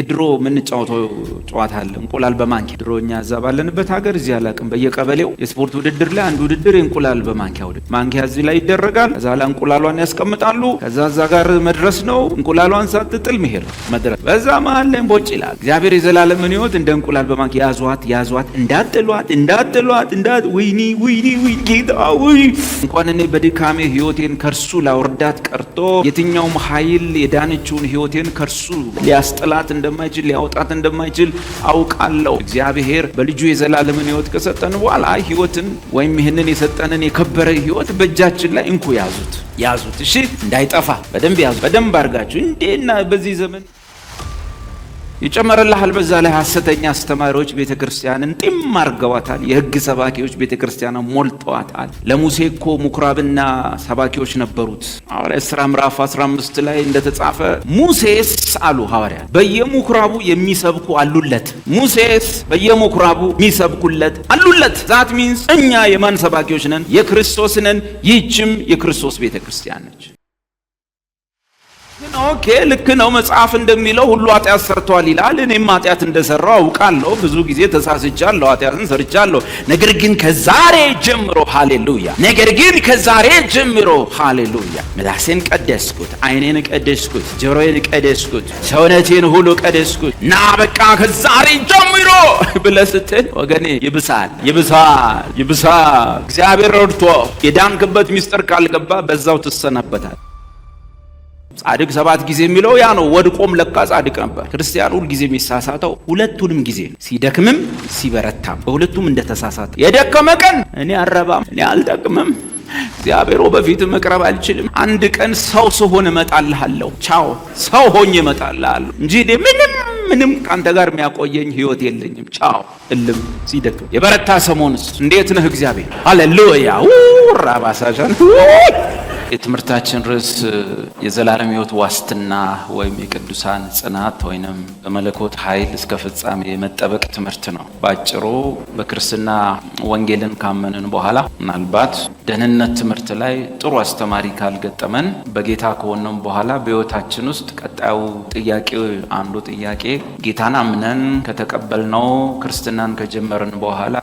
ድሮ ምን ጫወተው ጨዋታ አለ እንቁላል በማንኪያ ድሮኛ እዛ ባለንበት ሀገር እዚህ አላቅም በየቀበሌው የስፖርት ውድድር ላይ አንዱ ውድድር እንቁላል በማንኪያ ውድድር ማንኪያ እዚህ ላይ ይደረጋል ከዛ ላይ እንቁላሏን ያስቀምጣሉ ከዛ እዛ ጋር መድረስ ነው እንቁላሏን ሳትጥል መሄድ መድረስ በዛ መሃል ላይ ቦጭ ይላል እግዚአብሔር የዘላለምን ሕይወት እንደ እንቁላል በማንኪያ ያዟት እንዳትጥሏት ወይኒ ጌታ ወይ እንኳን እኔ በድካሜ ሕይወቴን ከርሱ ላወርዳት ቀርቶ የትኛውም ኃይል የዳነችውን ሕይወቴን ከርሱ ሊያስጥላት እንደማይችል ሊያወጣት እንደማይችል አውቃለሁ። እግዚአብሔር በልጁ የዘላለምን ሕይወት ከሰጠን በኋላ ሕይወትን ወይም ይህንን የሰጠንን የከበረ ሕይወት በእጃችን ላይ እንኩ ያዙት። እሺ እንዳይጠፋ በደንብ ያዙት። በደንብ አድርጋችሁ እንዴና በዚህ ዘመን ይጨመረልሃል። በዛ ላይ ሐሰተኛ አስተማሪዎች ቤተክርስቲያንን ጢም አርገዋታል። የሕግ ሰባኪዎች ቤተክርስቲያንን ሞልተዋታል። ለሙሴ እኮ ምኩራብና ሰባኪዎች ነበሩት። ሐዋርያት ሥራ ምዕራፍ 15 ላይ እንደተጻፈ ሙሴስ አሉ ሐዋርያት በየምኩራቡ የሚሰብኩ አሉለት። ሙሴስ በየምኩራቡ የሚሰብኩለት አሉለት። ዛት ሚንስ እኛ የማን ሰባኪዎች ነን? የክርስቶስ ነን። ይህችም የክርስቶስ ቤተክርስቲያን ነች። ኦኬ ልክ ነው። መጽሐፍ እንደሚለው ሁሉ ኃጢአት ሰርቷል ይላል። እኔም ኃጢአት እንደሰራው አውቃለሁ። ብዙ ጊዜ ተሳስቻለሁ፣ ኃጢአትን ሰርቻለሁ። ነገር ግን ከዛሬ ጀምሮ ሃሌሉያ ምላሴን ቀደስኩት፣ ዓይኔን ቀደስኩት፣ ጆሮዬን ቀደስኩት፣ ሰውነቴን ሁሉ ቀደስኩት እና በቃ ከዛሬ ጀምሮ ብለህ ስትል ወገኔ ይብሳል። እግዚአብሔር ረድቶ የዳንክበት ሚስጥር ካልገባ በዛው ትሰናበታል። ጻድቅ 7 ጊዜ የሚለው ያ ነው። ወድቆም ለካ ጻድቅ ነበር። ክርስቲያን ሁሉ ጊዜ የሚሳሳተው ሁለቱንም ጊዜ ሲደክምም ሲበረታም በሁለቱም እንደተሳሳተ የደከመ ቀን እኔ አረባም እኔ አልጠቅምም እግዚአብሔር በፊት መቅረብ አልችልም አንድ ቀን ሰው ስሆን እመጣልሃለሁ ቻው ሰው ሆኜ እመጣልሃለሁ እንጂ ምንም ካንተ ጋር የሚያቆየኝ ህይወት የለኝም ቻው እልም ሲደክም የበረታ ሰሞንስ እንዴት ነህ እግዚአብሔር ሃሌሉያ ራባሳጃን የትምህርታችን ርዕስ የዘላለም ሕይወት ዋስትና ወይም የቅዱሳን ጽናት ወይንም በመለኮት ኃይል እስከ ፍጻሜ የመጠበቅ ትምህርት ነው። ባጭሩ በክርስትና ወንጌልን ካመንን በኋላ ምናልባት ደህንነት ትምህርት ላይ ጥሩ አስተማሪ ካልገጠመን በጌታ ከሆነም በኋላ በሕይወታችን ውስጥ ቀጣዩ ጥያቄ አንዱ ጥያቄ ጌታን አምነን ከተቀበልነው ክርስትናን ከጀመርን በኋላ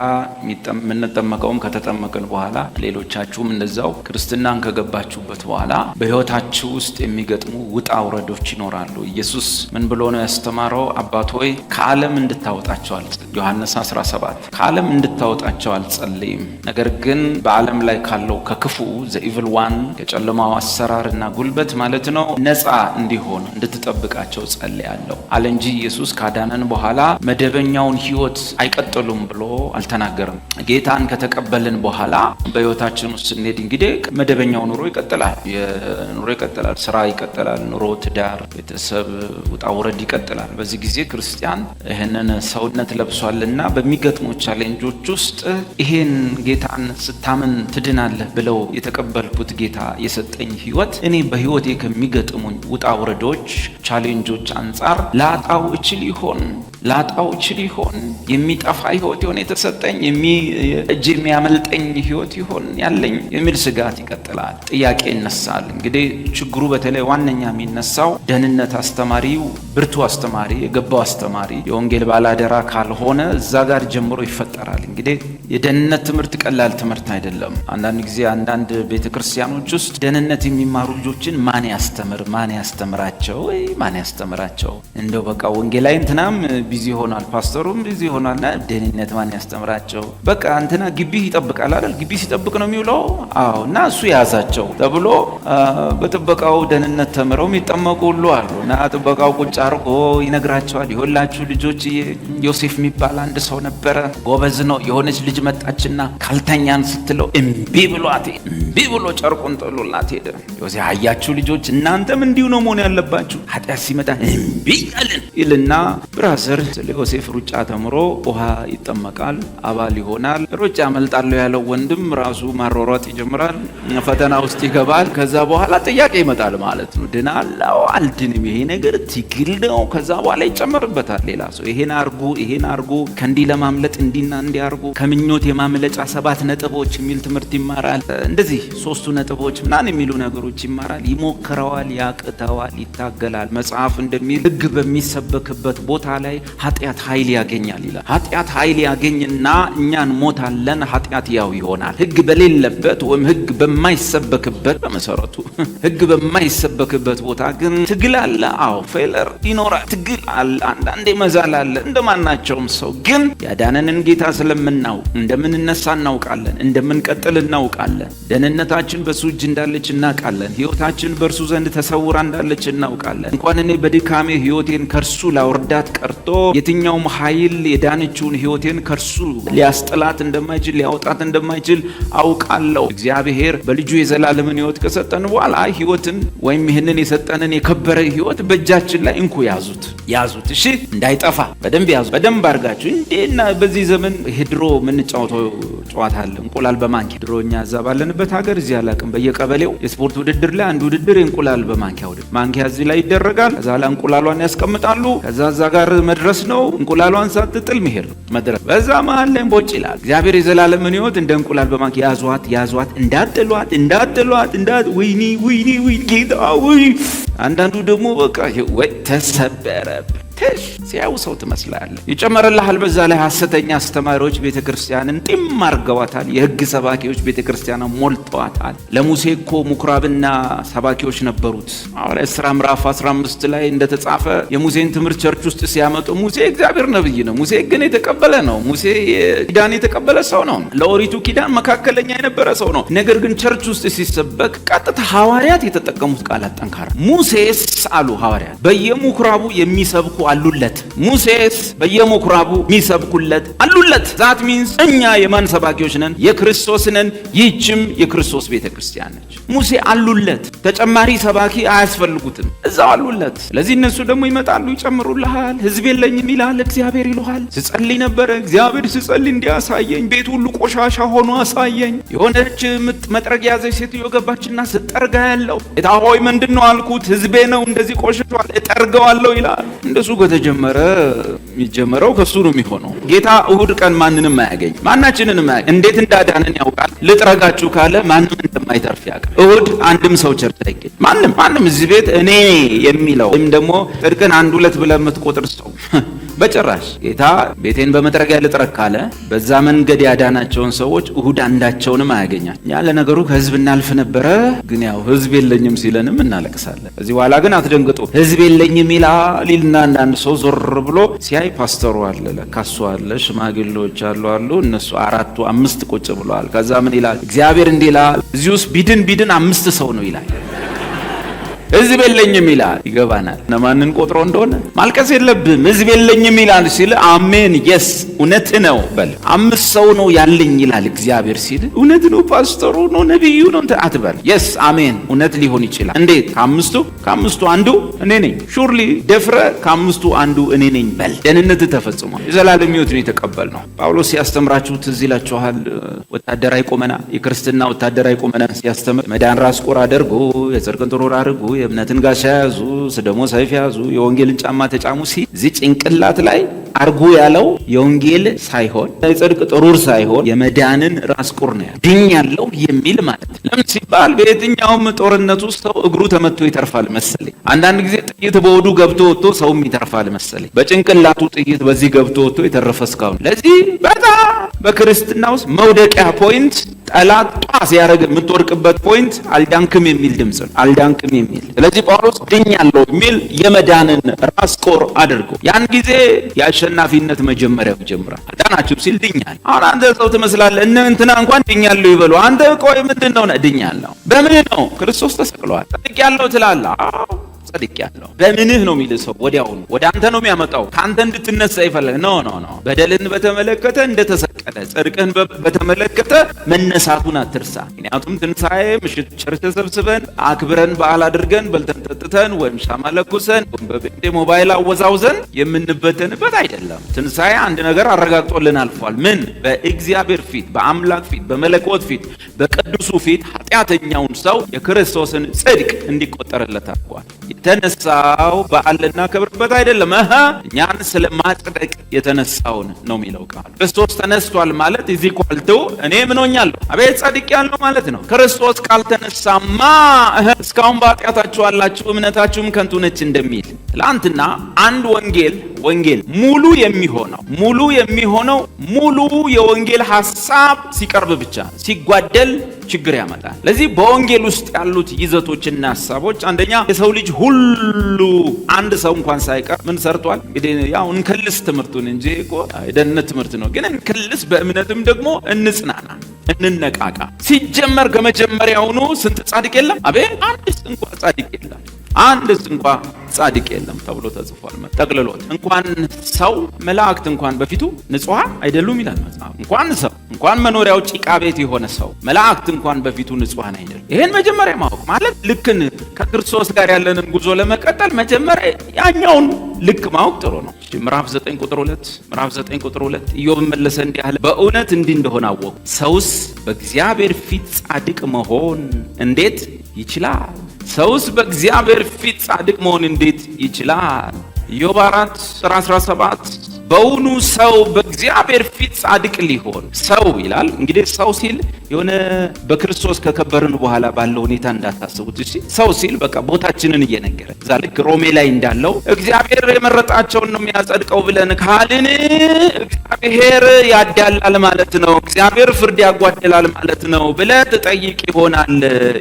የምንጠመቀውም ከተጠመቅን በኋላ ሌሎቻችሁም እንደዛው ክርስትናን ከገባችሁ በኋላ በሕይወታችሁ ውስጥ የሚገጥሙ ውጣ ውረዶች ይኖራሉ። ኢየሱስ ምን ብሎ ነው ያስተማረው? አባት ሆይ ከዓለም እንድታወጣቸው ዮሐንስ 17 ከዓለም እንድታወጣቸው አልጸልይም፣ ነገር ግን በዓለም ላይ ካለው ከክፉ ዘኢቭል ዋን ከጨለማው አሰራርና ጉልበት ማለት ነው ነፃ እንዲሆን እንድትጠብቃቸው ጸልያለሁ አለ እንጂ ኢየሱስ ካዳነን በኋላ መደበኛውን ሕይወት አይቀጥሉም ብሎ አልተናገረም። ጌታን ከተቀበልን በኋላ በሕይወታችን ውስጥ ስንሄድ እንግዲህ መደበኛው ኑሮ ይቀጥላል። ስራ ይቀጥላል፣ ኑሮ፣ ትዳር፣ ቤተሰብ ውጣ ውረድ ይቀጥላል። በዚህ ጊዜ ክርስቲያን ይህንን ሰውነት ለብሷልና በሚገጥሙ ቻሌንጆች ውስጥ ይሄን ጌታን ስታምን ትድናለህ ብለው የተቀበልኩት ጌታ የሰጠኝ ሕይወት እኔ በሕይወቴ ከሚገጥሙኝ ውጣ ውረዶች ቻሌንጆች አንጻር ላጣው እችል ይሆን የሚጠፋ ሕይወት ይሆን የተሰጠኝ እጅ የሚያመልጠኝ ሕይወት ይሆን ያለኝ የሚል ስጋት ይቀጥላል። ጥያቄ ይነሳል። እንግዲህ ችግሩ በተለይ ዋነኛ የሚነሳው ደህንነት አስተማሪው ብርቱ አስተማሪ የገባው አስተማሪ የወንጌል ባላደራ ካልሆነ እዛ ጋር ጀምሮ ይፈጠራል። እንግዲህ የደህንነት ትምህርት ቀላል ትምህርት አይደለም። አንዳንድ ጊዜ አንዳንድ ቤተክርስቲያኖች ውስጥ ደህንነት የሚማሩ ልጆችን ማን ያስተምራቸው እንደው በቃ ወንጌላዊ እንትናም ቢዚ ሆኗል፣ ፓስተሩም ቢዚ ሆኗልና ደህንነት ማን ያስተምራቸው? በቃ እንትና ግቢ ይጠብቃል አይደል? ግቢ ሲጠብቅ ነው የሚውለው። አዎ እና እሱ ያዛቸው ተብሎ በጥበቃው ደህንነት ተምረው የሚጠመቁ ሁሉ አሉ። እና ጥበቃው ቁጭ አርጎ ይነግራቸዋል። ይኸውላችሁ ልጆች ዮሴፍ የሚባል አንድ ሰው ነበረ፣ ጎበዝ ነው። የሆነች ልጅ መጣችና ካልተኛን ስትለው እምቢ ብሎ ጨርቁን ጥሎላት ሄደ። ዮሴፍ አያችሁ ልጆች እናንተም እንዲሁ ነው መሆን ያለባችሁ፣ ኃጢአት ሲመጣ እምቢ ያለን ይልና ብራዘር ስለ ዮሴፍ ሩጫ ተምሮ ውሃ ይጠመቃል፣ አባል ይሆናል። ሩጫ መልጣለሁ ያለው ወንድም ራሱ ማሯሯጥ ይጀምራል፣ ፈተና ውስጥ ይገባል። ከዛ በኋላ ጥያቄ ይመጣል ማለት ነው። ድናለው አልድንም፣ ይሄ ነገር ትግል ነው። ከዛ በኋላ ይጨመርበታል ሌላ ሰው ይሄን አርጉ አርጎ ከእንዲህ ለማምለጥ እንዲና እንዲያርጉ ከምኞት የማምለጫ 7 ነጥቦች የሚል ትምህርት ይማራል። እንደዚህ 3 ነጥቦች ምናምን የሚሉ ነገሮች ይማራል። ይሞክረዋል፣ ያቅተዋል፣ ይታገላል። መጽሐፍ እንደሚል ሕግ በሚሰበክበት ቦታ ላይ ኃጢአት ኃይል ያገኛል ይላል። ኃጢአት ኃይል ያገኝና እኛ እንሞታለን፣ ኃጢአት ያው ይሆናል። ሕግ በሌለበት ወይም ሕግ በማይሰበክበት በመሰረቱ ሕግ በማይሰበክበት ቦታ ግን ትግል አለ። አዎ ፌለር ይኖራል፣ ትግል አለ፣ አንዳንዴ መዛል አለ። እንደማናቸውም ሰው ግን ያዳነንን ጌታ ስለምናውቅ እንደምንነሳ እናውቃለን፣ እንደምንቀጥል እናውቃለን። ደህንነታችን በሱ እጅ እንዳለች እናውቃለን። ሕይወታችን በእርሱ ዘንድ ተሰውራ እንዳለች እናውቃለን። እንኳን እኔ በድካሜ ሕይወቴን ከእርሱ ላወርዳት ቀርቶ የትኛውም ኃይል የዳነችውን ሕይወቴን ከእርሱ ሊያስጥላት እንደማይችል ሊያወጣት እንደማይችል አውቃለሁ። እግዚአብሔር በልጁ የዘላለምን ሕይወት ከሰጠን በኋላ ሕይወትን ወይም ይህንን የሰጠንን የከበረ ሕይወት በእጃችን ላይ እንኩ ያዙት። እሺ እንዳይጠፋ በደንብ ያዙ። በደንብ አድርጋችሁ እንዴና በዚህ ዘመን ድሮ የምንጫወተው ጨዋታ አለ፣ እንቁላል በማንኪያ። ድሮ እኛ እዛ ባለንበት ሀገር እዚህ አላቅም፣ በየቀበሌው የስፖርት ውድድር ላይ አንድ ውድድር እንቁላል በማንኪያ ውድድር፣ ማንኪያ እዚህ ላይ ይደረጋል። ከዛ ላይ እንቁላሏን ያስቀምጣሉ። ከዛ እዛ ጋር መድረስ ነው፣ እንቁላሏን ሳትጥል መሄድ ነው መድረስ። በዛ መሀል ላይ ቦጭ ይላል። እግዚአብሔር የዘላለምን ሕይወት እንደ እንቁላል በማንኪያ ያዟት፣ እንዳጥሏት ወይኒ ጌታ ወይ። አንዳንዱ ደግሞ በቃ ወይ ተሰበረብ ሲያው ሰው ትመስላለህ። ይጨመረልሃል። በዛ ላይ ሐሰተኛ አስተማሪዎች ቤተክርስቲያንን ጢም አርገዋታል። የሕግ ሰባኪዎች ቤተክርስቲያንን ሞልተዋታል። ለሙሴ እኮ ምኩራብና ሰባኪዎች ነበሩት። ሐዋርያት ሥራ ምዕራፍ 15 ላይ እንደተጻፈ የሙሴን ትምህርት ቸርች ውስጥ ሲያመጡ ሙሴ እግዚአብሔር ነብይ ነው። ሙሴ ግን የተቀበለ ነው። ሙሴ ኪዳን የተቀበለ ሰው ነው። ለኦሪቱ ኪዳን መካከለኛ የነበረ ሰው ነው። ነገር ግን ቸርች ውስጥ ሲሰበክ ቀጥታ ሐዋርያት የተጠቀሙት ቃላት ጠንካራ። ሙሴስ አሉ ሐዋርያት በየምኩራቡ የሚሰብኩ አሉለት። ሙሴስ በየምኩራቡ የሚሰብኩለት አሉለት። ዛት ሚንስ እኛ የማን ሰባኪዎች ነን? የክርስቶስ ነን። ይህችም የክርስቶስ ቤተክርስቲያን ነች። ሙሴ አሉለት። ተጨማሪ ሰባኪ አያስፈልጉትም፣ እዛው አሉለት። ስለዚህ እነሱ ደግሞ ይመጣሉ፣ ይጨምሩልሃል። ሕዝብ የለኝም ይላል እግዚአብሔር ይልሃል። ስጸልይ ነበረ እግዚአብሔር ስጸልይ እንዲያሳየኝ ቤት ሁሉ ቆሻሻ ሆኖ አሳየኝ። የሆነች መጥረግ ያዘች ሴትዮ ገባችና ስጠርጋ ያለው ጌታ ሆይ ምንድን ነው አልኩት። ሕዝቤ ነው እንደዚህ ቆሽሿል፣ እጠርገዋለሁ ይላል። እንደሱ ከተጀመረ የሚጀመረው ከሱ ነው የሚሆነው። ጌታ እሁድ ቀን ማንንም አያገኝ፣ ማናችንንም አያገኝ። እንዴት እንዳዳነን ያውቃል። ልጥረጋችሁ ካለ ማንም እንደማይተርፍ ያውቃል። እሁድ አንድም ሰው ቸርች አይገኝ። ማንም እዚህ ቤት እኔ የሚለው ወይም ደግሞ ጽድቅን 1-2 ብለህ የምትቆጥር ሰው በጭራሽ። ጌታ ቤቴን በመጥረጊያ ልጥረግ ካለ በዛ መንገድ ያዳናቸውን ሰዎች እሁድ አንዳቸውንም አያገኛል። እኛ ለነገሩ ከህዝብ እናልፍ ነበረ፣ ግን ያው ህዝብ የለኝም ሲለንም እናለቅሳለን። ከዚህ በኋላ ግን አትደንግጡ። ህዝብ የለኝም ይላልና አንዳንድ ሰው ዞር ብሎ ሲያይ ፓስተሩ አለ፣ ለካሱ አለ፣ ሽማግሌዎች አሉ። እነሱ 4-5 ቁጭ ብለዋል። ከዛ ምን ይላል እግዚአብሔር? እንዲህ ይላል እዚህ ውስጥ ቢድን 5 ሰው ነው ይላል። ህዝብ የለኝም ይላል። ይገባናል እነማንን ቆጥሮ እንደሆነ። ማልቀስ የለብህም። ህዝብ የለኝም ይላል ሲል አሜን የስ እውነት ነው በል። 5 ሰው ነው ያለኝ ይላል እግዚአብሔር ሲል እውነት ነው ፓስተሩ ነው ነብዩ ነው አትበል። የስ አሜን እውነት ሊሆን ይችላል። እንዴት? ከአምስቱ አንዱ እኔ ነኝ። ሹርሊ ደፍረ ከ5ቱ አንዱ እኔ ነኝ በል። ደህንነት ተፈጽሟል። የዘላለም ሕይወት ነው የተቀበልነው። ጳውሎስ ሲያስተምራችሁ ትዝ ይላችኋል። ወታደራዊ ቁመና፣ የክርስትና ወታደራዊ ቁመና ሲያስተምር መዳን ራስ ቁር አድርጉ፣ የጽድቅን ጥሩር አድርጉ፣ የእምነትን ጋሻ ያዙ፣ ደግሞ ሰይፍ ያዙ፣ የወንጌልን ጫማ ተጫሙ ሲል እዚህ ጭንቅላት ላይ አርጉ ያለው የወንጌል ሳይሆን የጽድቅ ጥሩር ሳይሆን የመዳንን ራስ ቁር ነው ያለው። ድኛለሁ የሚል ማለት ለምን ሲባል በየትኛውም ጦርነት ውስጥ ሰው እግሩ ተመቶ ይተርፋል መሰለኝ። አንዳንድ ጊዜ ጥይት በወዱ ገብቶ ወጥቶ ሰውም ይተርፋል መሰለኝ። በጭንቅላቱ ጥይት በዚህ ገብቶ ወጥቶ የተረፈ እስካሁን። ለዚህ በጣም በክርስትና ውስጥ መውደቂያ ፖይንት ጠላት ጧስ ያደረገ የምትወርቅበት ፖይንት አልዳንክም የሚል ድምፅ ነው። አልዳንክም የሚል ስለዚህ ጳውሎስ ድኛለሁ የሚል የመዳንን ራስ ቁር አድርጎ ያን ጊዜ የአሸናፊነት መጀመሪያው ይጀምራል። አዳናችሁ ሲል ድኛል። አሁን አንተ ሰው ትመስላለህ። እንትና እንኳን ድኛለሁ ይበሉ። አንተ ቆይ ምንድን ነው ድኛለሁ? በምን ነው? ክርስቶስ ተሰቅሏል። ጽድቄያለሁ ትላለህ። ጸድቄያለሁ በምንህ ነው የሚል ሰው ወዲያውኑ ወደ አንተ ነው የሚያመጣው። ከአንተ እንድትነሳ ይፈልግ ኖ በደልን በተመለከተ እንደተሰቀለ ጽድቅህን በተመለከተ መነሳቱን አትርሳ። ምክንያቱም ትንሣኤ ምሽት ቸርች ተሰብስበን አክብረን በዓል አድርገን በልተን ጠጥተን ወይም ሻማ ለኩሰን ወይም በቤቴ ሞባይል አወዛውዘን የምንበተንበት አይደለም። ትንሣኤ አንድ ነገር አረጋግጦልን አልፏል። ምን? በእግዚአብሔር ፊት፣ በአምላክ ፊት፣ በመለኮት ፊት፣ በቅዱሱ ፊት ኃጢአተኛውን ሰው የክርስቶስን ጽድቅ እንዲቆጠርለት አድርጓል። የተነሳው በዓል ልናከብርበት አይደለም፣ እኛን ስለማጽደቅ የተነሳውን ነው የሚለው ቃል። ክርስቶስ ተነስቷል ማለት እዚህ ኳልቶ እኔ ምን ሆኛለሁ? አቤት ጻድቅ ያለው ማለት ነው። ክርስቶስ ካልተነሳማ እስካሁን በኃጢአታችሁ አላችሁ፣ እምነታችሁም ከንቱ ነች እንደሚል ትላንትና አንድ ወንጌል ሙሉ የሚሆነው ሙሉ የወንጌል ሐሳብ ሲቀርብ ብቻ ሲጓደል ችግር ያመጣል። ለዚህ በወንጌል ውስጥ ያሉት ይዘቶችና ሐሳቦች አንደኛ የሰው ልጅ ሁሉ አንድ ሰው እንኳን ሳይቀር ምን ሰርቷል? እንግዲህ ያው እንከልስ ትምህርቱን እንጂ እኮ የደህንነት ትምህርት ነው፣ ግን እንከልስ በእምነትም ደግሞ እንጽናና እንነቃቃ። ሲጀመር ከመጀመሪያውኑ ስንት ጻድቅ የለም? አቤት አንድስ እንኳን ጻድቅ የለም፣ አንድስ እንኳን ጻድቅ የለም ተብሎ ተጽፏል። ጠቅልሎት እንኳን ሰው መላእክት እንኳን በፊቱ ንጹሐን አይደሉም ይላል መጽሐፍ። እንኳን መኖሪያው ጭቃ ቤት የሆነ ሰው መላእክት እንኳን በፊቱ ንጹሐን አይደሉም። ይሄን መጀመሪያ ማወቅ ማለት ልክን ከክርስቶስ ጋር ያለንን ጉዞ ለመቀጠል መጀመሪያ ያኛውን ልክ ማወቅ ጥሩ ነው። ምዕራፍ 9 ቁጥር 2 ኢዮብ መለሰ እንዲህ አለ፣ በእውነት እንዲህ እንደሆነ አወቁ፣ ሰውስ በእግዚአብሔር ፊት ጻድቅ መሆን እንዴት ይችላል? ሰውስ በእግዚአብሔር ፊት ጻድቅ መሆን እንዴት ይችላል? ኢዮብ 4:17 በውኑ ሰው በእግዚአብሔር ፊት ጻድቅ ሊሆን ሰው ይላል። እንግዲህ ሰው ሲል የሆነ በክርስቶስ ከከበርን በኋላ ባለው ሁኔታ እንዳታስቡት። እሺ ሰው ሲል በቃ ቦታችንን እየነገረ እዛ ልክ ሮሜ ላይ እንዳለው እግዚአብሔር የመረጣቸውን ነው የሚያጸድቀው ብለን ካልን እግዚአብሔር ያዳላል ማለት ነው፣ እግዚአብሔር ፍርድ ያጓደላል ማለት ነው ብለህ ትጠይቅ ይሆናል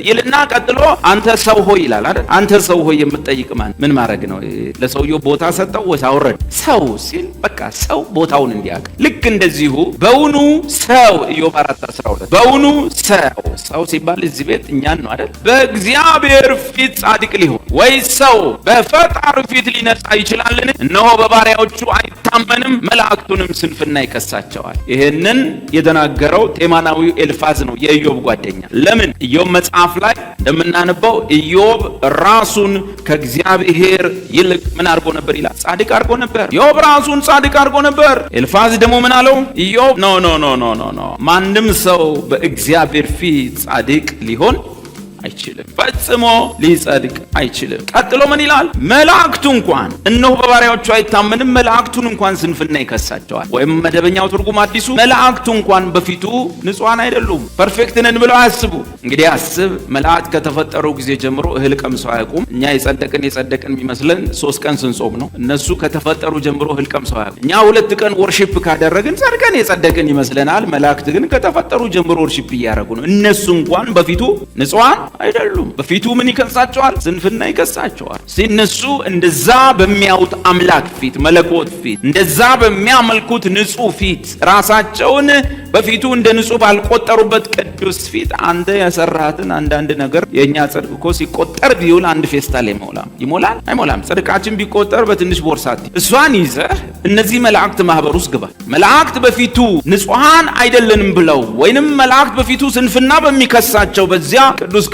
ይልና ቀጥሎ አንተ ሰው ሆይ ይላል አይደል? አንተ ሰው ሆይ የምትጠይቅ ምን ማድረግ ነው? ለሰውየው ቦታ ሰጠው ወይስ አወረደ? ሰው ሲል በቃ ሰው ቦታውን እንዲያውቅ ልክ እንደዚሁ በውኑ ሰው ኢዮብ 4:12 በውኑ ሰው ሲባል እዚህ ቤት እኛን ነው አይደል? በእግዚአብሔር ፊት ጻድቅ ሊሆን ወይ ሰው በፈጣሪ ፊት ሊነጻ ይችላልን? እነሆ በባሪያዎቹ አይታመንም፣ መላእክቱንም ስንፍና ይከሳቸዋል። ይሄንን የተናገረው ቴማናዊው ኤልፋዝ ነው፣ የኢዮብ ጓደኛ። ለምን ኢዮብ መጽሐፍ ላይ እንደምናነበው ኢዮብ ራሱን ከእግዚአብሔር ይልቅ ምን አድርጎ ነበር ይላል? ጻድቅ አድርጎ ነበር። ኢዮብ ራሱን ጻድቅ አድርጎ ነበር። ኤልፋዝ ደግሞ ምን አለው? ኢዮብ ኖ ማንም ሰው በእግዚአብሔር ፊት ጻድቅ ሊሆን አይችልም፣ ፈጽሞ ሊጸድቅ አይችልም። ቀጥሎ ምን ይላል? መላእክቱ እንኳን እነሆ በባሪያዎቹ አይታመንም፣ መላእክቱን እንኳን ስንፍና ይከሳቸዋል። ወይም መደበኛው ትርጉም አዲሱ መላእክቱ እንኳን በፊቱ ንጹሐን አይደሉም፣ ፐርፌክት ነን ብለው አያስቡ። እንግዲህ አስብ፣ መላእክት ከተፈጠሩ ጊዜ ጀምሮ እህል ቀምሰው አያውቁም። እኛ የጸደቅን የሚመስለን 3 ቀን ስንጾም ነው። እነሱ ከተፈጠሩ ጀምሮ እህል ቀምሰው አያውቁም። እኛ 2 ቀን ወርሺፕ ካደረግን ጸድቀን የጸደቅን ይመስለናል። መላእክት ግን ከተፈጠሩ ጀምሮ ወርሺፕ እያደረጉ ነው። እነሱ እንኳን በፊቱ ንጹሐን አይደሉም። በፊቱ ምን ይከሳቸዋል? ስንፍና ይከሳቸዋል። ሲነሱ እንደዛ በሚያዩት አምላክ ፊት፣ መለኮት ፊት፣ እንደዛ በሚያመልኩት ንጹህ ፊት ራሳቸውን በፊቱ እንደ ንጹህ ባልቆጠሩበት ቅዱስ ፊት አንተ የሰራሃትን አንዳንድ ነገር የኛ ጽድቅ እኮ ሲቆጠር ቢውል አንድ ፌስታል ይሞላል? አይሞላም። ጽድቃችን ቢቆጠር በትንሽ ቦርሳት እሷን ይዘህ እነዚህ መላእክት ማህበር ውስጥ ግባ። መላእክት በፊቱ ንጹሃን አይደለንም ብለው ወይንም መላእክት በፊቱ ስንፍና በሚከሳቸው በዚያ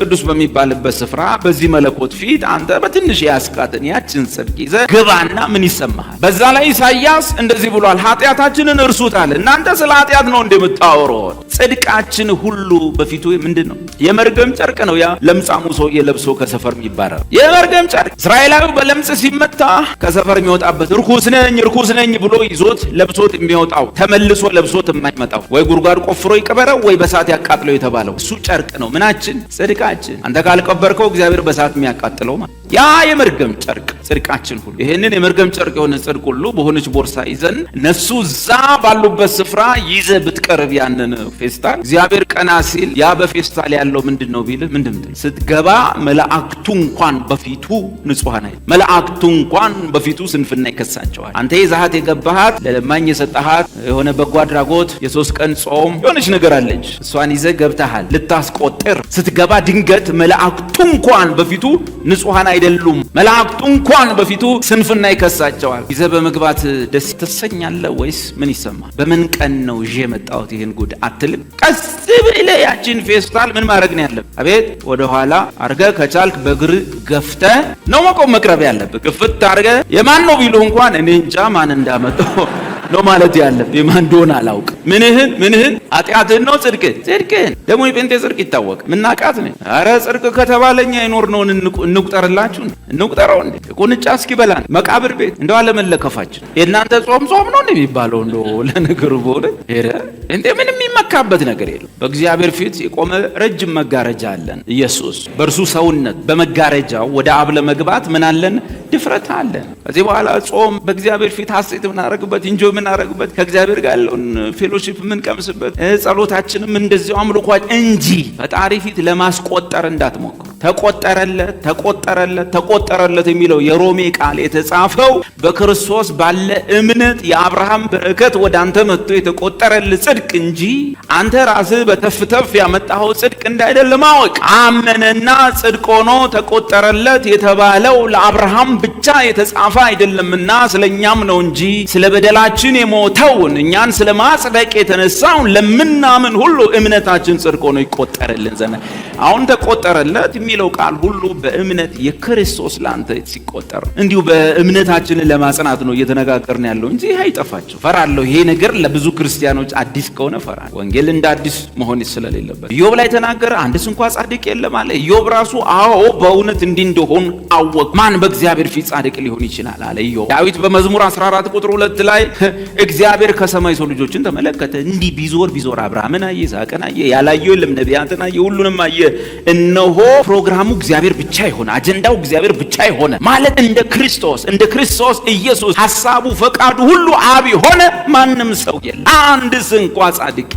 ቅዱስ በሚባልበት ስፍራ በዚህ መለኮት ፊት አንተ በትንሽ ያስቃትን ያችን ጽድቅ ይዘህ ግባና ምን ይሰማሃል? በዛ ላይ ኢሳይያስ እንደዚህ ብሏል፣ ኃጢአታችንን እርሱታል። እናንተ ስለ ኃጢአት ነው እንደምታወሩት፣ ጽድቃችን ሁሉ በፊቱ ምንድን ነው? የመርገም ጨርቅ ነው። ያ ለምጻሙ ሰውዬ ለብሶ ከሰፈር የሚባረር የመርገም ጨርቅ። እስራኤላዊ በለምጽ ሲመታ ከሰፈር የሚወጣበት ርኩስ ነኝ ብሎ ይዞት ለብሶት የሚወጣው ተመልሶ ለብሶት የማይመጣው ወይ ጉድጓድ ቆፍሮ ይቀበረው ወይ በሳት ያቃጥለው የተባለው እሱ ጨርቅ ነው። ምናችን? ጽድቃችን። አንተ ካልቀበርከው እግዚአብሔር በሳት የሚያቃጥለው ማለት ያ የመርገም ጨርቅ ጽድቃችን ሁሉ። ይሄንን የመርገም ጨርቅ የሆነ ጽድቅ ሁሉ በሆነች ቦርሳ ይዘን እነሱ እዛ ባሉበት ስፍራ ይዘህ ብትቀርብ ያንን ፌስታል እግዚአብሔር ቀና ሲል ያ በፌስታል ያለው ምንድነው ቢልህ ምንድነው? ስትገባ መላእክቱ እንኳን በፊቱ ንጹሃን አይደል? መላእክቱ እንኳን በፊቱ ስንፍና ይከሳቸዋል። አንተ ይዛሃት የገባሃት ለለማኝ የሰጣሃት የሆነ በጎ አድራጎት የ3 ቀን ጾም የሆነች ነገር አለች። እሷን ይዘህ ገብተሃል ልታስቆጥር ስትገባ ድንገት መላእክቱ እንኳን በፊቱ ንጹሃን አይደሉም። መላእክቱ እንኳን በፊቱ ስንፍና ይከሳቸዋል። ይዘህ በመግባት ደስ ትሰኛለህ ወይስ ምን ይሰማል? በምን ቀን ነው ይዤ የመጣሁት ይሄን ጉድ አትልም? ቀስ ብለህ ያችን ፌስታል ምን ማድረግ ነው ያለብህ? አቤት ወደ ኋላ አርገህ ከቻልክ በእግር ገፍተህ ነው መቆም መቅረብ ያለብህ። ግፍት አርገህ የማን ነው ቢሉ እንኳን እኔ እንጃ ማን እንዳመጣው ነው ማለት ያለብህ። የማን እንደሆነ አላውቅም። ምንህን ኃጢአትህን ነው ጽድቅህን ደግሞ የጴንጤ ጽድቅ ይታወቅ ምናቃት ነኝ። ኧረ ጽድቅ ከተባለኛ የኖርነውን እንቁጠርላችሁ እንቁጠረው እንዴ ቁንጫ እስኪበላን መቃብር ቤት እንደው አለመለከፋችን የእናንተ ጾም ነው እንዴ የሚባለው? እንደው ለነገሩ በሆነ እንዴ ምንም የሚመካበት ነገር የለም። በእግዚአብሔር ፊት የቆመ ረጅም መጋረጃ አለን። ኢየሱስ በእርሱ ሰውነት በመጋረጃው ወደ አብ ለመግባት ምን አለን? ድፍረት አለን። ከዚህ በኋላ ጾም በእግዚአብሔር ፊት ሐሴት የምናደርግበት እንጆ የምናደርግበት ከእግዚአብሔር ጋር ያለውን ፌሎሺፕ የምንቀምስበት ጸሎታችንም እንደዚያው አምልኳችን እንጂ ፈጣሪ ፊት ለማስቆጠር እንዳትሞክሩ። ተቆጠረለት የሚለው የሮሜ ቃል የተጻፈው በክርስቶስ ባለ እምነት የአብርሃም በረከት ወደ አንተ መጥቶ የተቆጠረልህ ጽድቅ እንጂ አንተ ራስህ በተፍተፍ ያመጣኸው ጽድቅ እንዳይደለ ማወቅ። አመነና ጽድቅ ሆኖ ተቆጠረለት የተባለው ለአብርሃም ብቻ የተጻፈ አይደለምና ስለኛም ነው እንጂ ስለ በደላችን የሞተውን እኛን ስለ ማጽደቅ የተነሳውን ለምናምን ሁሉ እምነታችን ጽድቅ ሆኖ ይቆጠርልን ዘንድ። አሁን ተቆጠረለት የሚለው ቃል ሁሉ በእምነት የክርስቶስ ላንተ ሲቆጠር እንዲሁ በእምነታችንን ለማጽናት ነው እየተነጋገርን ያለው እንጂ አይጠፋቸው። ፈራለሁ ይሄ ነገር ለብዙ ክርስቲያኖች አዲስ ከሆነ ፈራል። ወንጌል እንደ አዲስ መሆን ስለሌለበት ኢዮብ ላይ ተናገረ። አንድስ እንኳን ጻድቅ የለም አለ። ኢዮብ ራሱ አዎ በእውነት እንዲህ እንደሆን አወቅ። ማን በእግዚአብሔር ፊት ጻድቅ ሊሆን ይችላል አለ ኢዮብ። ዳዊት በመዝሙር 14 ቁጥር 2 ላይ እግዚአብሔር ከሰማይ ሰው ልጆችን ተመለከተ፣ እንዲህ ቢዞር አብርሃምን አየ፣ ይስሐቅን አየ፣ ያላየው የለም ነቢያትን አየ፣ ሁሉንም አየ። እነሆ ፕሮግራሙ እግዚአብሔር ብቻ ይሆነ፣ አጀንዳው እግዚአብሔር ብቻ ይሆነ ማለት እንደ ክርስቶስ ኢየሱስ ሐሳቡ ፈቃዱ ሁሉ አብ ሆነ ማንም ሰው የለም፣ አንድስ እንኳን ጻድቅ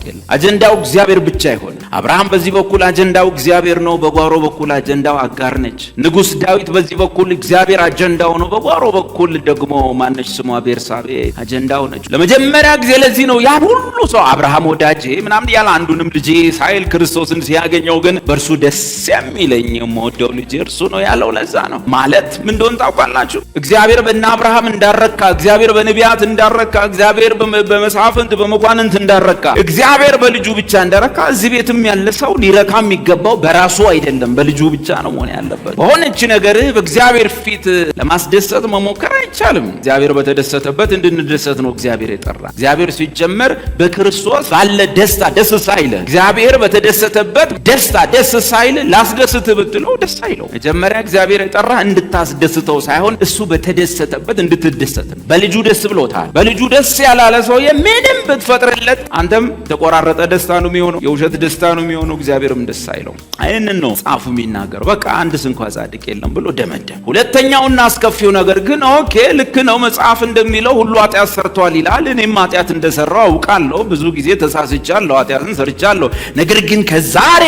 የለም። አጀንዳው እግዚአብሔር ብቻ ይሆነ። አብርሃም በዚህ በኩል አጀንዳው እግዚአብሔር ነው፣ በጓሮ በኩል አጀንዳው አጋር ነች። ንጉሥ ዳዊት በዚህ በኩል እግዚአብሔር አጀንዳው ነው፣ በጓሮ በኩል ደግሞ ማነች ስሟ ቤርሳቤ አጀንዳው ነች። ለመጀመሪያ ጊዜ ለዚህ ነው ያን ሁሉ ሰው አብርሃም ወዳጄ ምናምን ያለ አንዱንም ልጄ ሳይል ክርስቶስን ሲያገኘው ግን በእርሱ ደስ የሚለኝ የምወደው ልጄ እርሱ ነው ያለው። ለዛ ነው ማለት ምን እንደሆነ ታውቃላችሁ? እግዚአብሔር በእነ አብርሃም እንዳረካ፣ እግዚአብሔር በነቢያት እንዳረካ፣ እግዚአብሔር በመሳፍንት በመኳንንት እንዳረካ፣ እግዚአብሔር በልጁ ብቻ እንዳረካ እዚህ ቤትም ያለ ሰው ሊረካ የሚገባው በራሱ አይደለም፣ በልጁ ብቻ ነው መሆን ያለበት። በሆነች ነገርህ በእግዚአብሔር ፊት ለማስደሰት መሞከር አይቻልም። እግዚአብሔር በተደሰተበት እንድንደሰት ነው እግዚአብሔር የጠራ። እግዚአብሔር ሲጀመር በክርስቶስ ባለ ደስታ ደስ ሳይል እግዚአብሔር በተደሰተበት ደስታ ደስ ሳይል ላስደስት ብትለው ደስ አይለው። መጀመሪያ እግዚአብሔር የጠራ እንድታስደስተው ሳይሆን እሱ በተደሰተበት እንድትደሰት ነው። በልጁ ደስ ብሎታል። በልጁ ደስ ያላለ ሰው ምንም ብትፈጥርለት አንተም ተቆራረጠ ደስታ ነው የሚሆነው፣ የውሸት ደስታ ነው የሚሆነው። እግዚአብሔርም ደስ አይለው። ይህንን ነው ጻፉ የሚናገረው። በቃ አንድስ እንኳን ጻድቅ የለም ብሎ ደመደም። ሁለተኛውና አስከፊው ነገር ግን ኦኬ ልክ ነው መጽሐፍ እንደሚለው ሁሉ ኃጢአት ሰርቷል ይላል። እኔም ኃጢአት እንደሰራው አውቃለሁ። ብዙ ጊዜ ተሳስቻለሁ፣ ኃጢአትን ሰርቻለሁ። ነገር ግን ከዛሬ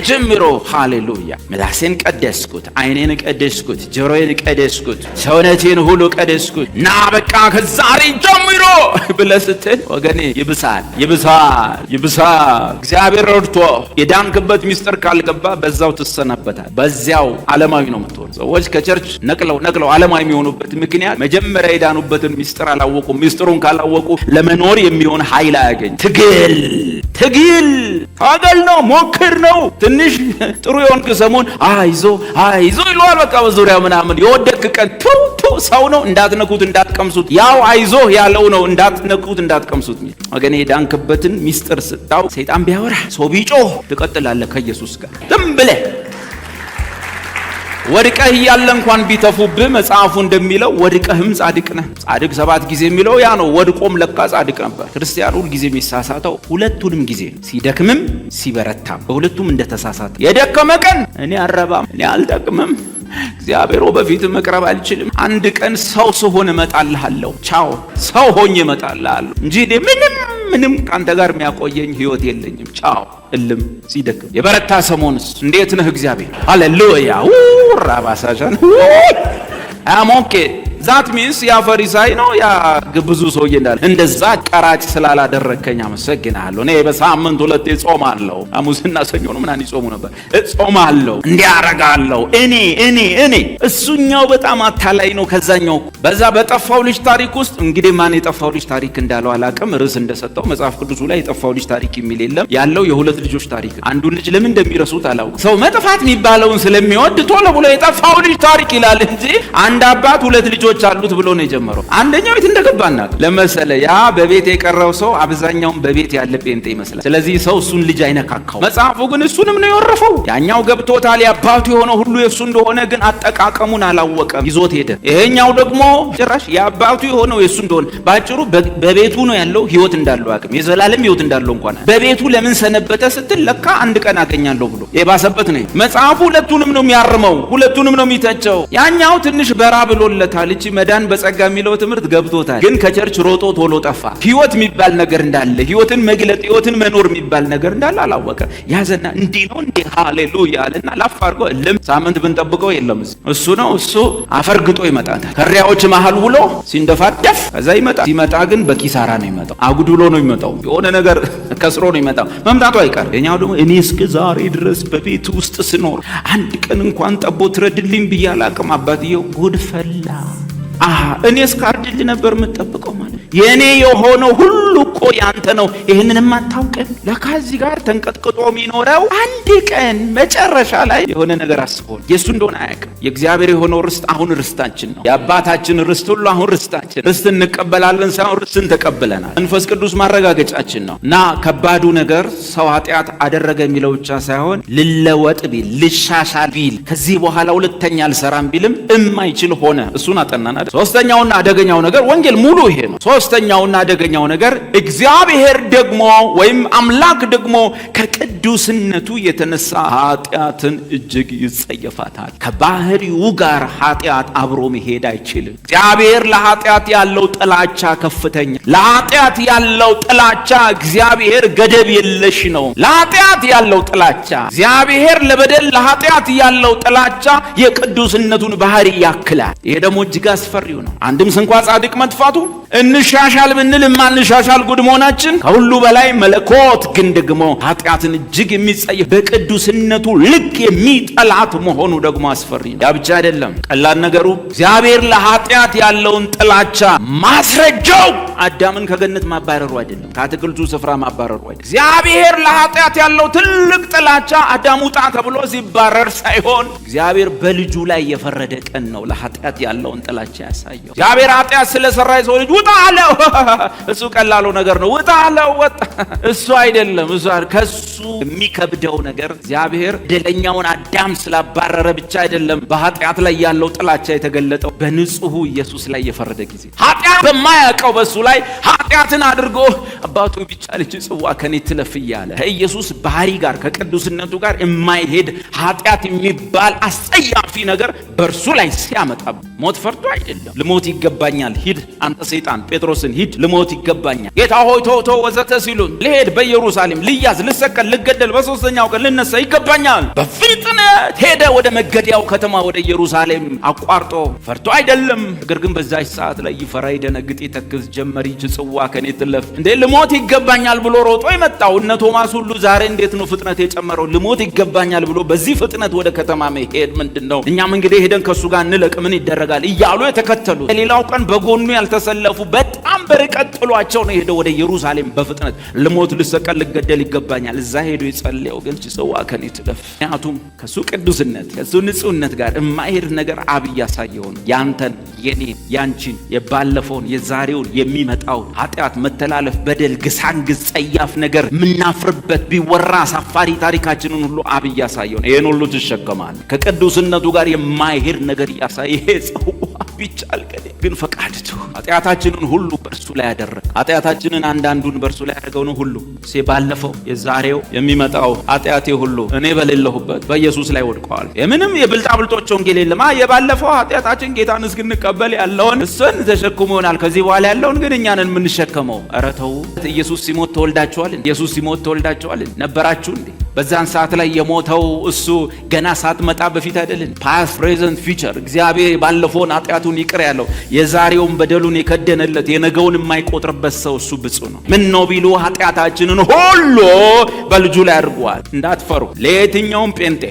ጀምሮ ሃሌሉያ ምላሴን ቀደስኩት፣ አይኔን ቀደስኩት፣ ጆሮዬን ቀደስኩት፣ ሰውነቴን ሁሉ ቀደስኩት እና በቃ ከዛሬ ጀምሮ ብለህ ስትል ወገኔ ይብሳል። እግዚአብሔር ረድቶ የዳንክበት ሚስጥር ካልገባ በዛው ትሰናበታል። በዚያው ዓለማዊ ነው የምትሆን። ሰዎች ከቸርች ነቅለው ዓለማዊ የሚሆኑበት ምክንያት መጀመሪያ የዳኑበትን ሚስጥር አላወቁም። ሚስጥሩን ካላወቁ ለመኖር የሚሆን ኃይል አያገኝ። ትግል ነው፣ ሞክር ነው። ትንሽ ጥሩ የሆንክ ሰሞን አይዞ ይለዋል። በቃ በዙሪያ ምናምን የወደድክ ቀን ሰው ነው እንዳትነኩት እንዳትቀምሱት። ያው አይዞ ያለው ነው እንዳትነኩት እንዳትቀምሱት። ወገኔ የዳንክበትን ሚስጥር ስታው ሰይጣን ቢያወራ ሰው ቢጮህ ትቀጥላለህ ከኢየሱስ ጋር ዝም ብለህ። ወድቀህ እያለ እንኳን ቢተፉብህ መጽሐፉ እንደሚለው ወድቀህም ጻድቅ ነህ። ጻድቅ 7 ጊዜ የሚለው ያ ነው። ወድቆም ለካ ጻድቅ ነበር። ክርስቲያን ሁል ጊዜ የሚሳሳተው ሁለቱንም ጊዜ ሲደክምም ሲበረታም በሁለቱም እንደተሳሳተ። የደከመ ቀን እኔ አልረባም፣ እኔ አልጠቅምም፣ እግዚአብሔር በፊት መቅረብ አልችልም፣ አንድ ቀን ሰው ስሆን እመጣልሃለሁ፣ ቻው ሰው ሆኜ እመጣልሃለሁ እንጂ ምንም ካንተ ጋር የሚያቆየኝ ህይወት የለኝም፣ ቻው እልም። ሲደክም የበረታ ሰሞንስ እንዴት ነህ እግዚአብሔር? ሃሌሉያ ራባሳጃን አሞኬ ዛት ሚንስ ያ ፈሪሳይ ነው ያ ግብዙ ሰውዬ እንዳለ እንደዛ ቀራጭ ስላላደረከኝ አመሰግናለሁ። እኔ በሳምንት 2 ጾማለሁ። ሐሙስና ሰኞ ነው ምናምን ይጾሙ ነበር። ጾማለሁ እንዲያረጋለሁ እኔ እሱኛው በጣም አታላይ ነው ከዛኛው። በዛ በጠፋው ልጅ ታሪክ ውስጥ እንግዲህ ማን የጠፋው ልጅ ታሪክ እንዳለው አላቅም። ርዕስ እንደሰጠው መጽሐፍ ቅዱሱ ላይ የጠፋው ልጅ ታሪክ የሚል የለም። ያለው የ2 ልጆች ታሪክ። አንዱን ልጅ ለምን እንደሚረሱት አላውቅም። ሰው መጥፋት የሚባለውን ስለሚወድ ቶሎ ብሎ የጠፋው ልጅ ታሪክ ይላል እንጂ አንድ አባት 2 ልጆች አሉት ብሎ ነው የጀመረው። አንደኛው የት እንደገባና ለመሰለ ያ በቤት የቀረው ሰው አብዛኛውን በቤት ያለ ጴንጤ ይመስላል። ስለዚህ ሰው እሱን ልጅ አይነካካው። መጽሐፉ ግን እሱንም ነው የወረፈው። ያኛው ገብቶታል የአባቱ የሆነው ሁሉ የእሱ እንደሆነ ግን አጠቃቀሙን አላወቀም፣ ይዞት ሄደ። ይሄኛው ደግሞ ጭራሽ የአባቱ የሆነው የእሱ እንደሆነ ባጭሩ በቤቱ ነው ያለው፣ ህይወት እንዳለው አቅም የዘላለም ህይወት እንዳለው እንኳን በቤቱ ለምን ሰነበተ ስትል ለካ አንድ ቀን አገኛለሁ ብሎ የባሰበት ነው። መጽሐፉ ሁለቱንም ነው የሚያርመው፣ ሁለቱንም ነው የሚተቸው። ያኛው ትንሽ በራ ብሎለታል። እቺ መዳን በጸጋ የሚለው ትምህርት ገብቶታል። ግን ከቸርች ሮጦ ቶሎ ጠፋ። ህይወት የሚባል ነገር እንዳለ፣ ህይወትን መግለጥ፣ ህይወትን መኖር የሚባል ነገር እንዳለ አላወቀ። ያዘና እንዲህ ነው እንዴ ሃሌሉያ አለና ላፋርጎ ሳምንት ብንጠብቀው የለም እሱ ነው እሱ አፈርግጦ ይመጣል። ከሪያዎች መሃል ውሎ ሲንደፋደፍ ከዛ ይመጣ። ሲመጣ ግን በኪሳራ ነው ይመጣው፣ አጉድሎ ነው ይመጣው፣ የሆነ ነገር ከስሮ ነው ይመጣው። መምጣቱ አይቀር። የኛው ደግሞ እኔ እስከ ዛሬ ድረስ በቤት ውስጥ ስኖር አንድ ቀን እንኳን ጠቦት ረድልኝ ብዬ አላቅም። አባትየው ጉድፈላ እኔ እስካርድል ነበር የምጠብቀው ማለት የኔ የሆነው ሁሉ እኮ ያንተ ነው። ይሄንንም አታውቅም። ለካ እዚህ ጋር ተንቀጥቅጦ የሚኖረው አንድ ቀን መጨረሻ ላይ የሆነ ነገር አስቦ የሱ እንደሆነ አያውቅም። የእግዚአብሔር የሆነው ርስት አሁን ርስታችን ነው። የአባታችን ርስት ሁሉ አሁን ርስታችን። ርስት እንቀበላለን ሳይሆን ርስትን ተቀብለናል። መንፈስ ቅዱስ ማረጋገጫችን ነው። እና ከባዱ ነገር ሰው ኃጢአት አደረገ የሚለው ብቻ ሳይሆን ልለወጥ ቢል ልሻሻል ቢል ከዚህ በኋላ ሁለተኛ አልሰራም ቢልም እማይችል ሆነ። እሱን አጠናና ሶስተኛውና አደገኛው ነገር ወንጌል ሙሉ ይሄ ነው። ሶስተኛውና አደገኛው ነገር እግዚአብሔር ደግሞ ወይም አምላክ ደግሞ ከቅዱስነቱ የተነሳ ኃጢአትን እጅግ ይጸየፋታል። ከባህሪው ጋር ኃጢአት አብሮ መሄድ አይችልም። እግዚአብሔር ለኃጢአት ያለው ጥላቻ ከፍተኛ። ለኃጢአት ያለው ጥላቻ እግዚአብሔር ገደብ የለሽ ነው። ለኃጢአት ያለው ጥላቻ እግዚአብሔር ለበደል ለኃጢአት ያለው ጥላቻ የቅዱስነቱን ባህሪ ያክላል። ይሄ ደግሞ እጅግ አስፈሪው ነው። አንድም ስንኳ ጻድቅ መጥፋቱ እንሻሻል ብንል ማንሻሻል ጉድ መሆናችን ከሁሉ በላይ መለኮት ግን ደግሞ ኃጢአትን እጅግ የሚጸየፍ በቅዱስነቱ ልክ የሚጠላት መሆኑ ደግሞ አስፈሪ ነው። ያ ብቻ አይደለም። ቀላል ነገሩ እግዚአብሔር ለኃጢአት ያለውን ጥላቻ ማስረጃው አዳምን ከገነት ማባረሩ አይደለም፣ ከአትክልቱ ስፍራ ማባረሩ አይደለም። እግዚአብሔር ለኃጢአት ያለው ትልቅ ጥላቻ አዳም ውጣ ተብሎ ሲባረር ሳይሆን እግዚአብሔር በልጁ ላይ የፈረደ ቀን ነው ለኃጢአት ያለውን ጥላቻ ያሳየው። እግዚአብሔር ኃጢአት ስለሰራ የሰው ልጅ ውጣ አለው። እሱ ቀላሉ ነገር ነው። ውጣ አለው፣ ወጣ። እሱ አይደለም። እሱ ከሱ የሚከብደው ነገር እግዚአብሔር በደለኛውን አዳም ስላባረረ ብቻ አይደለም። በኃጢአት ላይ ያለው ጥላቻ የተገለጠው በንጹሑ ኢየሱስ ላይ የፈረደ ጊዜ ኃጢአት በማያውቀው በሱ ላይ ኃጢአትን አድርጎ አባቱ ብቻ ልጅ ጽዋ ከኔ ትለፍ እያለ ከኢየሱስ ባህሪ ጋር ከቅዱስነቱ ጋር የማይሄድ ኃጢአት የሚባል አስጸያፊ ነገር በእርሱ ላይ ሲያመጣ ሞት ፈርዶ አይደለም። ልሞት ይገባኛል፣ ሂድ አንተ ሰይጣን ጴጥሮስን ሂድ ልሞት ይገባኛል፣ ጌታ ሆይ ተው ወዘተ ሲሉን ልሄድ በኢየሩሳሌም ልያዝ ልሰቀል ልገደል በሶስተኛው ቀን ልነሳ ይገባኛል። በፍጥነት ሄደ ወደ መገደያው ከተማ ወደ ኢየሩሳሌም አቋርጦ ፈርቶ አይደለም። ነገር ግን በዛች ሰዓት ላይ ይፈራ ይደነግጥ ይተክዝ ጀመር። ይህች ጽዋ ከኔ ትለፍ እንዴ ልሞት ይገባኛል ብሎ ሮጦ የመጣው እነ ቶማስ ሁሉ ዛሬ እንዴት ነው ፍጥነት የጨመረው? ልሞት ይገባኛል ብሎ በዚህ ፍጥነት ወደ ከተማ መሄድ ምንድነው? እኛም እንግዲህ ሄደን ከሱ ጋር እንለቅ ምን ይደረጋል እያሉ የተከተሉ ሌላው ቀን በጎኑ ያልተሰለፉ በጣም በርቀት ጥሏቸው ነው ሄደው ወደ ኢየሩሳሌም በፍጥነት ልሞት ልሰቀል ልገደል ይገባኛል። እዛ ሄዶ የጸለየው ግን ጽዋ ከኔ ትለፍ። ምክንያቱም ከሱ ቅዱስነት ከሱ ንጹህነት ጋር የማይሄድ ነገር አብ ያሳየው ነው። ያንተን የኔን ያንቺን የባለፈውን የዛሬውን የሚመጣውን ኃጢአት መተላለፍ በደል ግሳንግስ ጸያፍ ነገር ምናፍርበት ቢወራ አሳፋሪ ታሪካችንን ሁሉ አብ ያሳየው ነው። ይሄን ሁሉ ትሸከማል። ከቅዱስነቱ ጋር የማይሄድ ነገር ያሳየ ጽዋ ቢቻል ግን ፈቃድቱ ኃጢአታችንን ሁሉ በእርሱ ላይ ያደረገ ኃጢአታችንን አንዳንዱን በእርሱ ላይ ያደረገው ነው ሁሉ ባለፈው የዛሬው የሚመጣው ኃጢአቴ ሁሉ እኔ በሌለሁበት በኢየሱስ ላይ ወድቀዋል። የምንም የብልጣብልጦች ወንጌል የለም። የባለፈው ኃጢአታችን ጌታን እስክንቀበል ያለውን እሱን ተሸክሞ ይሆናል። ከዚህ በኋላ ያለውን ግን እኛንን የምንሸከመው። ኧረ ተው። ኢየሱስ ሲሞት ተወልዳችኋል። ኢየሱስ ሲሞት ተወልዳችኋል ነበራችሁ እንዴ? በዛን ሰዓት ላይ የሞተው እሱ ገና ሳትመጣ በፊት አይደለም? ፓስት ፕሬዘንት ፊውቸር። እግዚአብሔር ባለፈውን ኃጢአቱን ይቅር ያለው የዛሬውን በደሉን የከደነለት የነገውን የማይቆጥርበት ሰው እሱ ብፁዕ ነው። ምን ነው ቢሉ ኃጢአታችንን ሁሉ በልጁ ላይ አድርጓል። እንዳትፈሩ። ለየትኛውም ጴንጤ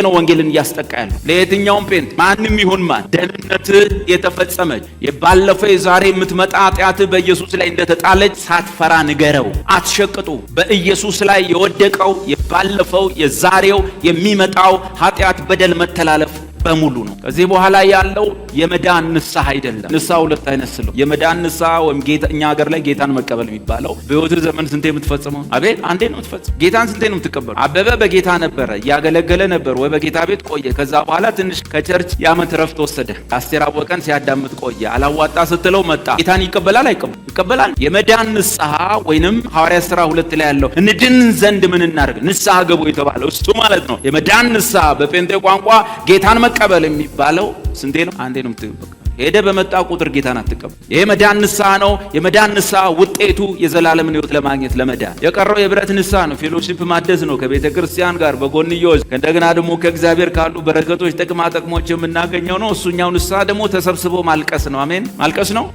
ነው ወንጌልን እያስጠቃ ያለው። ለየትኛውም ጴንጤ ማንም ይሁን ማን ደህንነት የተፈጸመች የባለፈው የዛሬ የምትመጣ ኃጢአት በኢየሱስ ላይ እንደተጣለች ሳትፈራ ንገረው። አትሸቅጡ። በኢየሱስ ላይ የወደቀው የባለፈው የዛሬው የሚመጣው ኃጢአት በደል መተላለፍ በሙሉ ነው። ከዚህ በኋላ ያለው የመዳን ንስሐ አይደለም። ንስሐ ሁለት አይነት ስለው የመዳን ንስሐ ወይም እኛ ሀገር ላይ ጌታን መቀበል የሚባለው በሕይወት ዘመን ስንቴ የምትፈጽመው? አቤት አንዴ ነው የምትፈጽመው። ጌታን ስንቴ ነው የምትቀበለው? አበበ በጌታ ነበረ፣ እያገለገለ ነበር ወይ በጌታ ቤት ቆየ። ከዛ በኋላ ትንሽ ከቸርች የዓመት ረፍት ወሰደ። አስቴር አወቀን ሲያዳምጥ ቆየ። አላዋጣ ስትለው መጣ። ጌታን ይቀበላል አይቀበል? ይቀበላል። የመዳን ንስሐ ወይንም ሐዋርያት ሥራ 2 ላይ ያለው እንድን ዘንድ ምን እናድርግ? ንስሐ ገቡ የተባለው እሱ ማለት ነው። የመዳን ንስሐ በጴንጤ ቋንቋ ጌታን መቀበል የሚባለው ስንቴ ነው? አንዴ ነው የምትቀበል። ሄደ በመጣ ቁጥር ጌታን አትቀበል። ይሄ መዳን ንስሐ ነው። የመዳን ንስሐ ውጤቱ የዘላለምን ሕይወት ለማግኘት ለመዳን። የቀረው የብረት ንስሐ ነው። ፌሎሺፕ ማደስ ነው ከቤተ ክርስቲያን ጋር በጎንዮሽ እንደገና ደግሞ ከእግዚአብሔር ካሉ በረከቶች ጥቅማ ጥቅሞች የምናገኘው ነው። እሱኛው ንስሐ ደግሞ ተሰብስቦ ማልቀስ ነው። አሜን። ማልቀስ ነው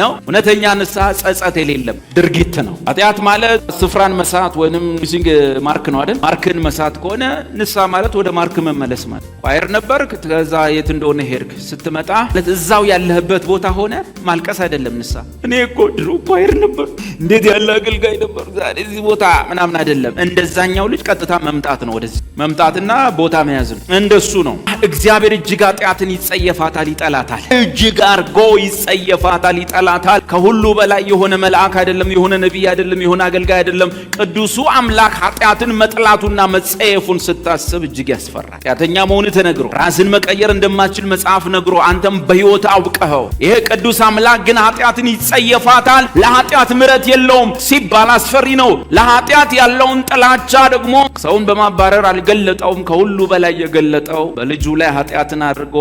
ነው። እውነተኛ ንስሐ ጸጸት የሌለም ድርጊት ነው። ኃጢአት ማለት ስፍራን መሳት ወይንም ሚሲንግ ማርክ ነው አይደል? ማርክን መሳት ከሆነ ንስሐ ማለት ወደ ማርክ መመለስ ማለት። ኳየር ነበርክ፣ ከዛ የት እንደሆነ ሄድክ፣ ስትመጣ እዛው ያለህበት ቦታ ሆነ ማልቀስ አይደለም ንስሐ። እኔ እኮ ድሮ ኳየር ነበር፣ እንዴት ያለ አገልጋይ ነበር፣ ዛሬ እዚህ ቦታ ምናምን አይደለም። እንደዛኛው ልጅ ቀጥታ መምጣት ነው። ወደዚህ መምጣትና ቦታ መያዝ ነው። እንደሱ ነው። እግዚአብሔር እጅግ ኃጢአትን ይጸየፋታል፣ ይጠላታል። እጅግ አርጎ ይጸየፋታል፣ ይጠላታል። ከሁሉ በላይ የሆነ መልአክ አይደለም፣ የሆነ ነቢይ አይደለም፣ የሆነ አገልጋይ አይደለም። ቅዱሱ አምላክ ኃጢአትን መጥላቱና መጸየፉን ስታስብ እጅግ ያስፈራል። ኃጢአተኛ መሆን ተነግሮ ራስን መቀየር እንደማትችል መጽሐፍ ነግሮ አንተም በሕይወት አውቀኸው ይሄ ቅዱስ አምላክ ግን ኃጢአትን ይጸየፋታል፣ ለኃጢአት ምሕረት የለውም ሲባል አስፈሪ ነው። ለኃጢአት ያለውን ጥላቻ ደግሞ ሰውን በማባረር አልገለጠውም። ከሁሉ በላይ የገለጠው በልጁ ላይ ኃጢአትን አድርጎ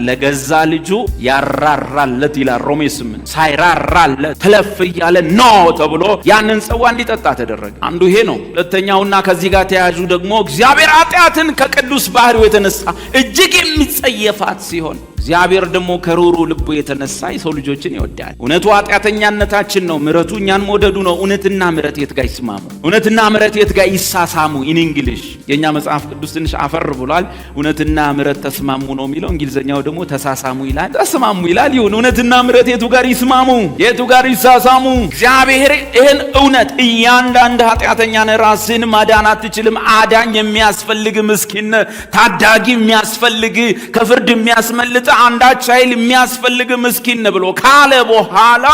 ለገዛ ልጁ ያራራለት ይላል ሮሜ 8። ሳይራራለት ትለፍ እያለ ኖ ተብሎ ያንን ጽዋ እንዲጠጣ ተደረገ። አንዱ ይሄ ነው። ሁለተኛውና ከዚህ ጋር ተያያዙ ደግሞ እግዚአብሔር ኃጢአትን ከቅዱስ ባህሪው የተነሳ እጅግ የሚጸየፋት ሲሆን እግዚአብሔር ደግሞ ከሩሩ ልቡ የተነሳ የሰው ልጆችን ይወዳል። እውነቱ ኃጢአተኛነታችን ነው፣ ምሕረቱ እኛን መውደዱ ነው። እውነትና ምሕረት የት ጋር ይስማሙ? እውነትና ምሕረት የት ጋር ይሳሳሙ? ኢን እንግሊሽ የኛ መጽሐፍ ቅዱስ ትንሽ አፈር ብሏል። እውነትና ምሕረት ተስማሙ ነው የሚለው። እንግሊዘኛው ደግሞ ተሳሳሙ ይላል። ተስማሙ ይላል። ይሁን። እውነትና ምሕረት የቱ ጋር ይስማሙ? የቱ ጋር ይሳሳሙ? እግዚአብሔር ይህን እውነት እያንዳንድ ኃጢአተኛ ነህ፣ ራስህን ማዳን አትችልም፣ አዳኝ የሚያስፈልግ ምስኪን፣ ታዳጊ የሚያስፈልግ፣ ከፍርድ የሚያስመልጥ አንዳች ኃይል የሚያስፈልግ ምስኪን ብሎ ካለ በኋላ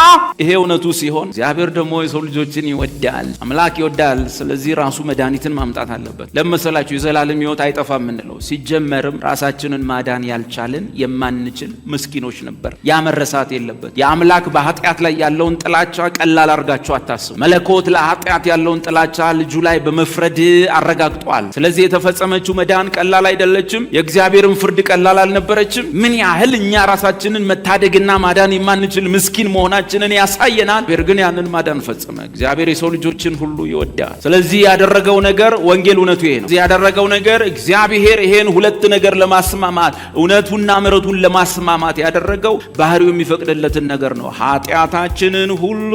ይሄ እውነቱ ሲሆን እግዚአብሔር ደግሞ የሰው ልጆችን ይወዳል፣ አምላክ ይወዳል። ስለዚህ ራሱ መድኃኒትን ማምጣት አለበት። ለመሰላችሁ የዘላለም ሕይወት አይጠፋም የምንለው ሲጀመርም ራሳችንን ማዳን ያልቻልን የማንችል ምስኪኖች ነበር። ያ መረሳት የለበት። የአምላክ በኃጢአት ላይ ያለውን ጥላቻ ቀላል አድርጋችሁ አታስቡ። መለኮት ለኃጢአት ያለውን ጥላቻ ልጁ ላይ በመፍረድ አረጋግጧል። ስለዚህ የተፈጸመችው መዳን ቀላል አይደለችም። የእግዚአብሔርን ፍርድ ቀላል አልነበረችም። ምን ያህል እኛ ራሳችንን መታደግና ማዳን የማንችል ምስኪን መሆናችንን ያሳየናል። እግዚአብሔር ግን ያንን ማዳን ፈጸመ። እግዚአብሔር የሰው ልጆችን ሁሉ ይወዳል። ስለዚህ ያደረገው ነገር ወንጌል እውነቱ ይሄ ነው። ያደረገው ነገር እግዚአብሔር ይሄን ሁለት ነገር ለማስማማት እውነቱና ምሕረቱን ለማስማማት ያደረገው ባህሪው የሚፈቅድለትን ነገር ነው። ኃጢአታችንን ሁሉ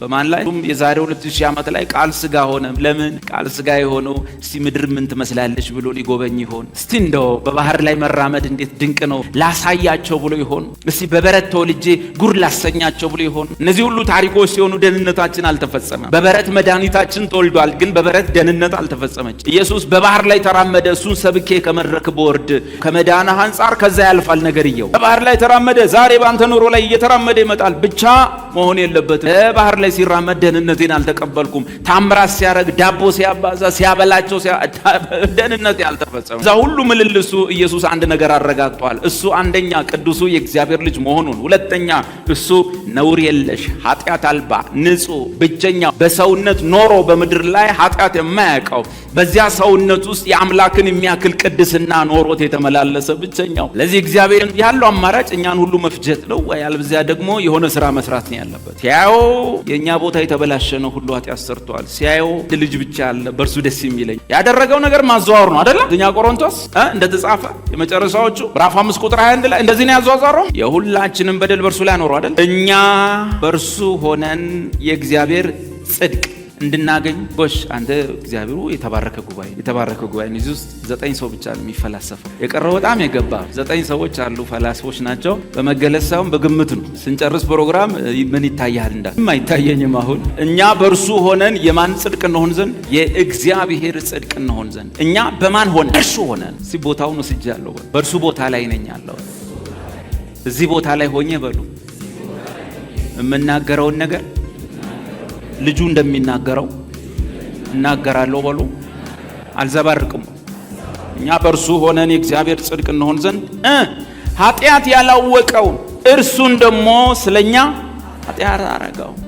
በማን ላይ? የዛሬ 2000 ዓመት ላይ ቃል ስጋ ሆነ። ለምን ቃል ስጋ የሆነው? እስቲ ምድር ምን ትመስላለች ብሎ ሊጎበኝ ይሆን? እስቲ እንደው በባህር ላይ መራመድ እንዴት ድንቅ ነው ላሳያቸው ብሎ ይሆን? እስቲ በበረት ተወልጄ ጉር ላሰኛቸው ብሎ ይሆን? እነዚህ ሁሉ ታሪኮች ሲሆኑ ደህንነታችን አልተፈጸመም። በበረት መድኃኒታችን ተወልዷል፣ ግን በበረት ደህንነት አልተፈጸመች። ኢየሱስ በባህር ላይ ተራመደ። እሱን ሰብኬ ከመድረክ ቦርድ ከመዳንህ አንጻር ከዛ ያልፋል ነገርየው። በባህር ላይ ተራመደ። ዛሬ ባንተ ኑሮ ላይ እየተራመደ ይመጣል። ብቻ መሆን የለበትም። በባህር ላይ ሲራመድ ደህንነቴን አልተቀበልኩም። ታምራት ሲያረግ፣ ዳቦ ሲያባዛ፣ ሲያበላቸው ደህንነቴ አልተፈጸመም። እዛ ሁሉ ምልልሱ ኢየሱስ አንድ ነገር አረጋግጧል። እሱ አንደኛ ቅዱሱ የእግዚአብሔር ልጅ መሆኑን፣ ሁለተኛ እሱ ነውር የለሽ ኃጢአት አልባ ንጹሕ ብቸኛ በሰውነት ኖሮ በምድር ላይ ኃጢአት የማያውቀው በዚያ ሰውነት ውስጥ የአምላክን የሚያክል ቅድስና ኖሮት የተመላለሰ ብቸኛው። ለዚህ እግዚአብሔር ያለው አማራጭ እኛን ሁሉ መፍጀት ነው፣ ያለበለዚያ ደግሞ የሆነ ስራ መስራት ነው ያለበት። ሲያየው የእኛ ቦታ የተበላሸ ነው፣ ሁሉ ኃጢአት ሰርቷል። ሲያየው ልጅ ብቻ አለ በእርሱ ደስ የሚለኝ። ያደረገው ነገር ማዘዋወር ነው አይደለም? እኛ ቆሮንቶስ እንደተጻፈ የመጨረሻዎቹ ምዕራፍ 5 ቁጥር 21 ላይ እንደዚህ ነው ያዘዋወረው። የሁላችንም በደል በእርሱ ላይ አኖረው አይደል? እኛ በእርሱ ሆነን የእግዚአብሔር ጽድቅ እንድናገኝ። ጎሽ አንተ እግዚአብሔሩ የተባረከ ጉባኤ ነው። እዚህ ውስጥ 9 ሰው ብቻ ነው የሚፈላሰፈው። የቀረው በጣም የገባ 9 ሰዎች አሉ፣ ፈላስፎች ናቸው። በመገለጽ ሳይሆን በግምት ነው። ስንጨርስ ፕሮግራም ምን ይታያል እንዳል አይታየኝም። አሁን እኛ በእርሱ ሆነን የማን ጽድቅ እንሆን ዘንድ? የእግዚአብሔር ጽድቅ እንሆን ዘንድ። እኛ በማን ሆነን? እርሱ ሆነን። እዚህ ቦታውን ወስጃለሁ። በእርሱ ቦታ ላይ ነኝ ያለው። እዚህ ቦታ ላይ ሆኜ በሉ የምናገረውን ነገር ልጁ እንደሚናገረው እናገራለሁ በሉ። አልዘባርቅም። እኛ በእርሱ ሆነን የእግዚአብሔር ጽድቅ እንሆን ዘንድ ኃጢአት ያላወቀውን እርሱን ደግሞ ስለኛ ኃጢአት አረገው።